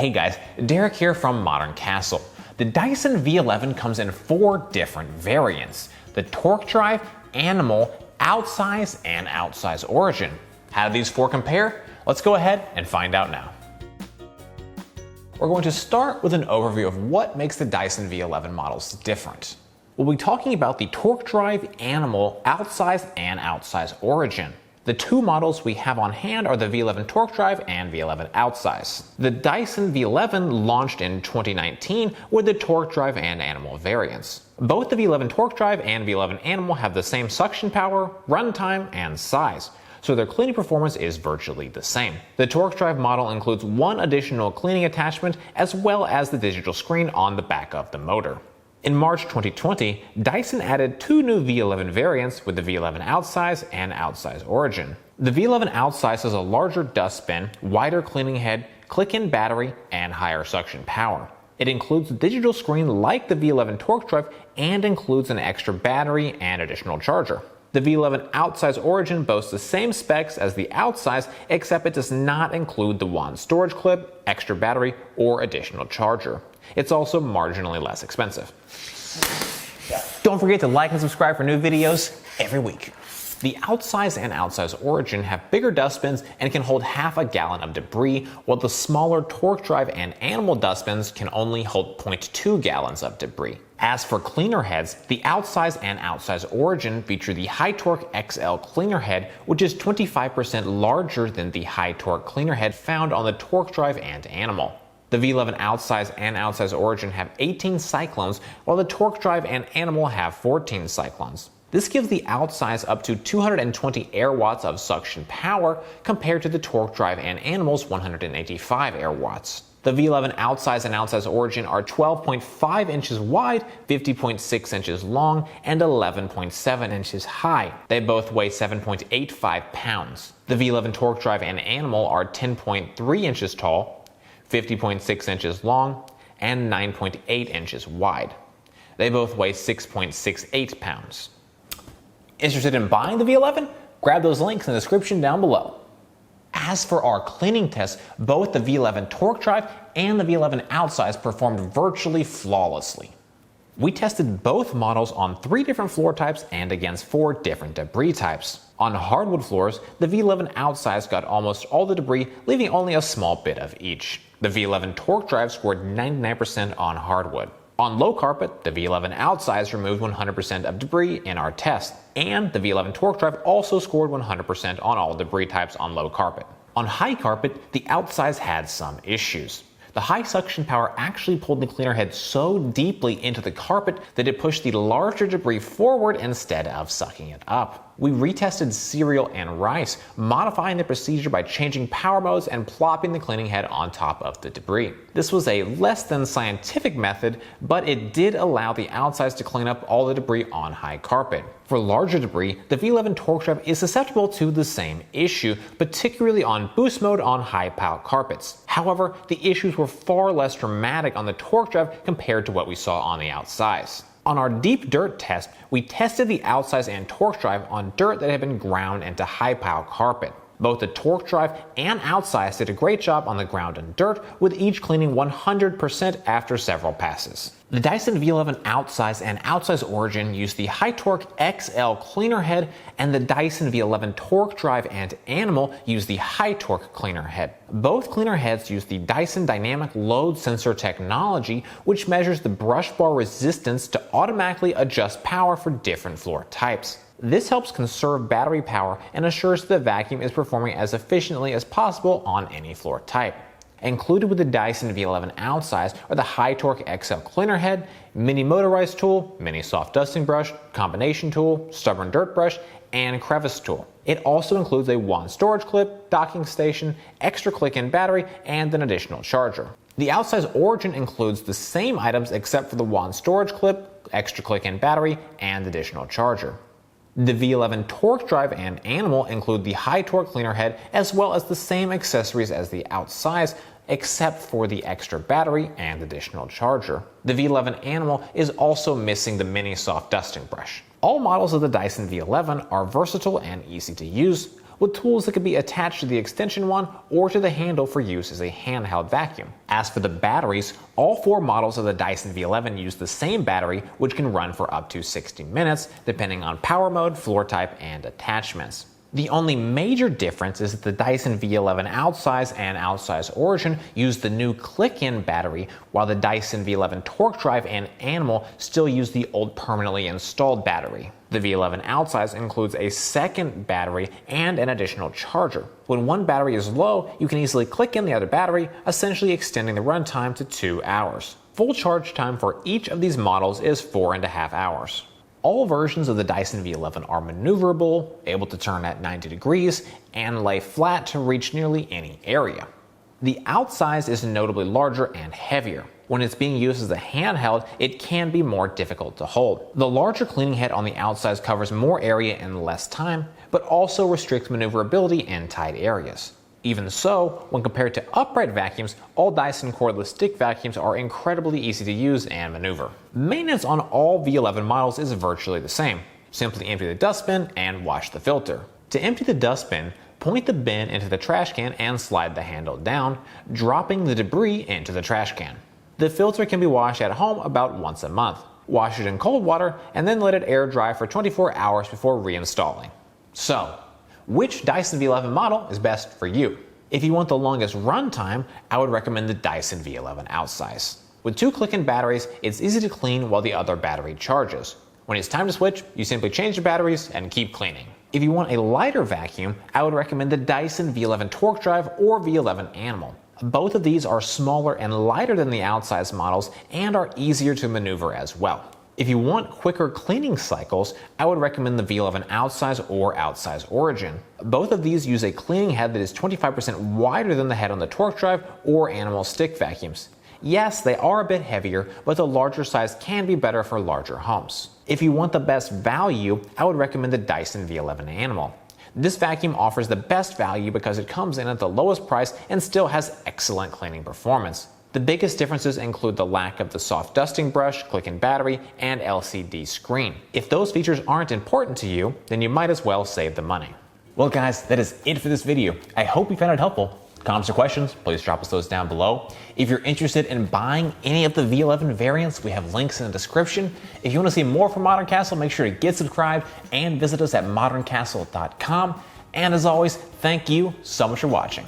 Hey guys, Derek here from Modern Castle. The Dyson V11 comes in 4 different variants: the Torque Drive, Animal, Outsize, and Outsize Origin. How do these 4 compare? Let's go ahead and find out now. We're going to start with an overview of what makes the Dyson V11 models different. We'll be talking about the Torque Drive, Animal, Outsize, and Outsize Origin. The 2 models we have on hand are the V11 Torque Drive and V11 Outsize. The Dyson V11 launched in 2019 with the Torque Drive and Animal variants. Both the V11 Torque Drive and V11 Animal have the same suction power, runtime, and size, so their cleaning performance is virtually the same. The Torque Drive model includes 1 additional cleaning attachment as well as the digital screen on the back of the motor. In March 2020, Dyson added 2 new V11 variants with the V11 Outsize and Outsize Origin. The V11 Outsize has a larger dustbin, wider cleaning head, click-in battery, and higher suction power. It includes a digital screen like the V11 Torque Drive and includes an extra battery and additional charger. The V11 Outsize Origin boasts the same specs as the Outsize, except it does not include the wand storage clip, extra battery, or additional charger. It's also marginally less expensive. Don't forget to like and subscribe for new videos every week. The Outsize and Outsize Origin have bigger dustbins and can hold half a gallon of debris, while the smaller Torque Drive and Animal dustbins can only hold 0.2 gallons of debris. As for cleaner heads, the Outsize and Outsize Origin feature the High Torque XL cleaner head, which is 25% larger than the High Torque cleaner head found on the Torque Drive and Animal. The V11 Outsize and Outsize Origin have 18 cyclones, while the Torque Drive and Animal have 14 cyclones. This gives the Outsize up to 220 air watts of suction power compared to the Torque Drive and Animal's 185 air watts. The V11 Outsize and Outsize Origin are 12.5 inches wide, 50.6 inches long, and 11.7 inches high. They both weigh 7.85 pounds. The V11 Torque Drive and Animal are 10.3 inches tall, 50.6 inches long, and 9.8 inches wide. They both weigh 6.68 pounds. Interested in buying the V11? Grab those links in the description down below. As for our cleaning tests, both the V11 Torque Drive and the V11 Outsize performed virtually flawlessly. We tested both models on 3 different floor types and against 4 different debris types. On hardwood floors, the V11 Outsize got almost all the debris, leaving only a small bit of each. The V11 Torque Drive scored 99% on hardwood. On low carpet, the V11 Outsize removed 100% of debris in our test, and the V11 Torque Drive also scored 100% on all debris types on low carpet. On high carpet, the Outsize had some issues. The high suction power actually pulled the cleaner head so deeply into the carpet that it pushed the larger debris forward instead of sucking it up. We retested cereal and rice, modifying the procedure by changing power modes and plopping the cleaning head on top of the debris. This was a less than scientific method, but it did allow the Outsize to clean up all the debris on high carpet. For larger debris, the V11 Torque Drive is susceptible to the same issue, particularly on boost mode on high pile carpets. However, the issues were far less dramatic on the Torque Drive compared to what we saw on the Outsize. On our deep dirt test, we tested the Outsize and Torque Drive on dirt that had been ground into high pile carpet. Both the Torque Drive and Outsize did a great job on the ground and dirt, with each cleaning 100% after several passes. The Dyson V11 Outsize and Outsize Origin used the High Torque XL cleaner head, and the Dyson V11 Torque Drive and Animal used the High Torque cleaner head. Both cleaner heads use the Dyson Dynamic Load Sensor technology, which measures the brush bar resistance to automatically adjust power for different floor types. This helps conserve battery power and assures the vacuum is performing as efficiently as possible on any floor type. Included with the Dyson V11 Outsize are the High Torque XL cleaner head, mini motorized tool, mini soft dusting brush, combination tool, stubborn dirt brush, and crevice tool. It also includes a wand storage clip, docking station, extra click-in battery, and an additional charger. The Outsize Origin includes the same items except for the wand storage clip, extra click-in battery, and additional charger. The V11 Torque Drive and Animal include the High Torque cleaner head as well as the same accessories as the Outsize, except for the extra battery and additional charger. The V11 Animal is also missing the mini soft dusting brush. All models of the Dyson V11 are versatile and easy to use. with tools that could be attached to the extension one or to the handle for use as a handheld vacuum. As for the batteries, all 4 models of the Dyson V11 use the same battery, which can run for up to 60 minutes, depending on power mode, floor type, and attachments. The only major difference is that the Dyson V11 Outsize and Outsize Origin use the new click-in battery, while the Dyson V11 Torque Drive and Animal still use the old permanently installed battery. The V11 Outsize includes a second battery and an additional charger. When one battery is low, you can easily click in the other battery, essentially extending the runtime to 2 hours. Full charge time for each of these models is 4.5 hours. All versions of the Dyson V11 are maneuverable, able to turn at 90 degrees, and lay flat to reach nearly any area. The Outsize is notably larger and heavier. When it's being used as a handheld, it can be more difficult to hold. The larger cleaning head on the Outsize covers more area in less time, but also restricts maneuverability in tight areas. Even so, when compared to upright vacuums, all Dyson cordless stick vacuums are incredibly easy to use and maneuver. Maintenance on all V11 models is virtually the same. Simply empty the dustbin and wash the filter. To empty the dustbin, point the bin into the trash can and slide the handle down, dropping the debris into the trash can. The filter can be washed at home about once a month. Wash it in cold water and then let it air dry for 24 hours before reinstalling. So, which Dyson V11 model is best for you? If you want the longest runtime, I would recommend the Dyson V11 Outsize. With 2 click-in batteries, it's easy to clean while the other battery charges. When it's time to switch, you simply change the batteries and keep cleaning. If you want a lighter vacuum, I would recommend the Dyson V11 Torque Drive or V11 Animal. Both of these are smaller and lighter than the Outsize models and are easier to maneuver as well. If you want quicker cleaning cycles, I would recommend the V11 Outsize or Outsize Origin. Both of these use a cleaning head that is 25% wider than the head on the Torque Drive or Animal stick vacuums. Yes, they are a bit heavier, but the larger size can be better for larger homes. If you want the best value, I would recommend the Dyson V11 Animal. This vacuum offers the best value because it comes in at the lowest price and still has excellent cleaning performance. The biggest differences include the lack of the soft dusting brush, click-in battery, and LCD screen. If those features aren't important to you, then you might as well save the money. Well guys, that is it for this video. I hope you found it helpful. Comments or questions, please drop us those down below. If you're interested in buying any of the V11 variants, we have links in the description. If you want to see more from Modern Castle, make sure to get subscribed and visit us at moderncastle.com. And as always, thank you so much for watching.